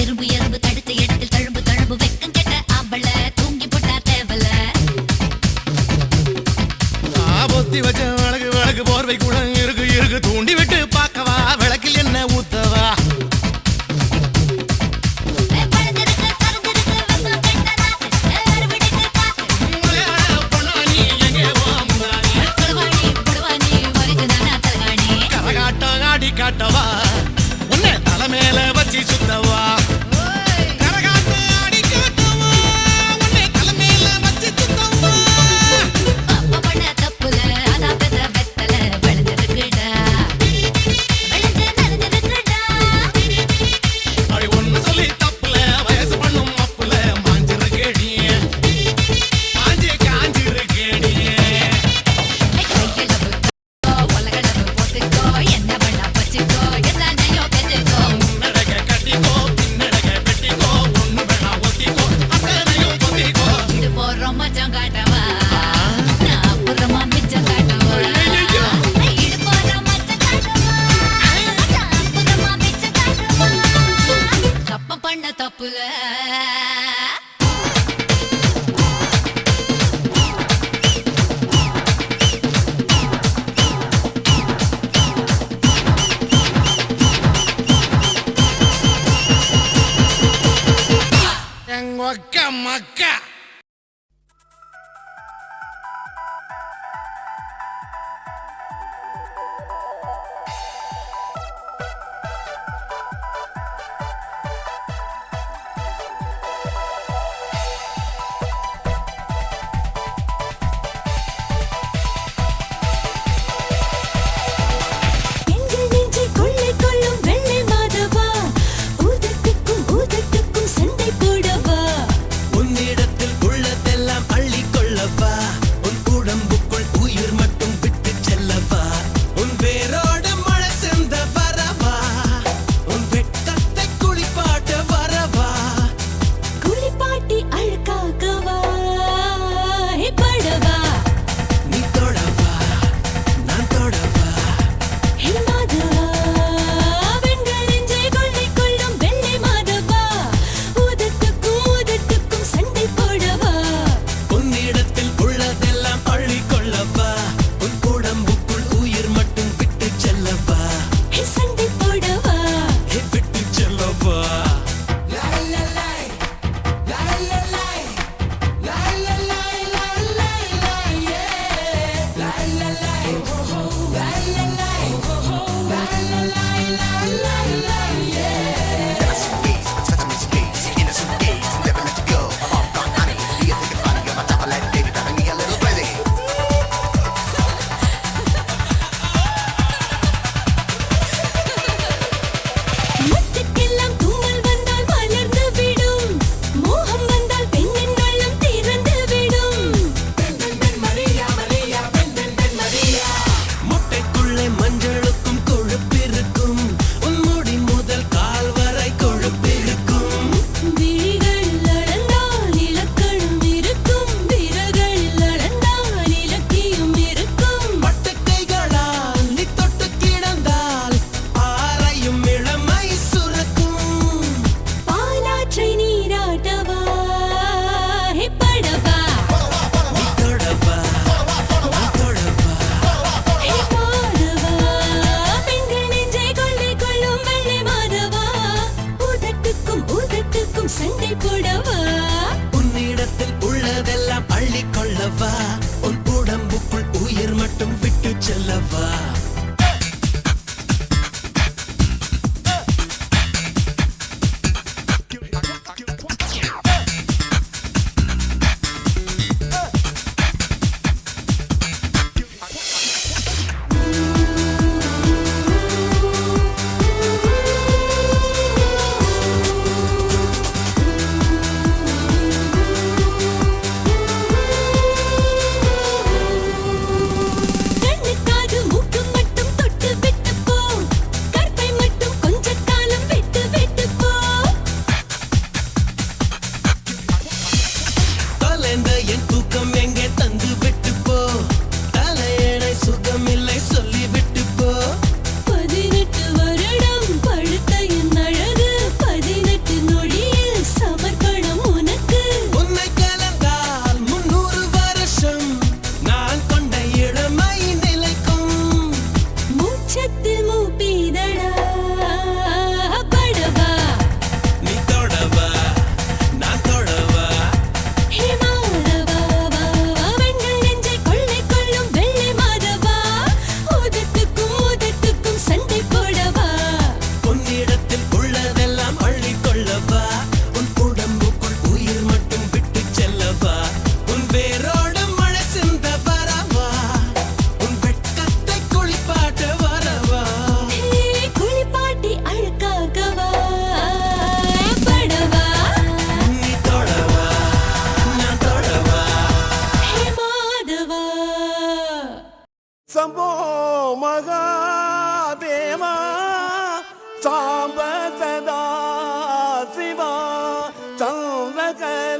எறும்பு எறும்பு தடுத்த இடத்தில் தழும்பு தழும்பு வெக்கம் கெட்ட ஆம்பள தூங்கி போட்டா தேவல பொத்தி வச்ச வழக்கு வழக்கு போர்வை கூட இருக்கு இருக்கு தூண்டி விட்டு பார்க்கவா விளக்கில் என்ன ஊத்தவா காட்டவா உன்னை தலை மேல வச்சு சுத்தவா கரகாட்ட ஆடி காட்டவா உன்னை தலை மேல வச்சு சுத்தவா அப்ப பண்ண தப்புல அதா பெத்த வெத்தல விளைஞ்சிருக்குடா விளைஞ்சு நடந்திருக்குடா அடி ஒண்ணு சொல்லி தப்புல வயசு பண்ணும் அப்புல மாஞ்சிருக்கேடி மாஞ்சி காஞ்சிருக்கேடி தப்புல எங்கொக்க மக்கா மூக்கும் சம்போ மகாதேவா சாம்ப சதா சிவா சந்திரகலா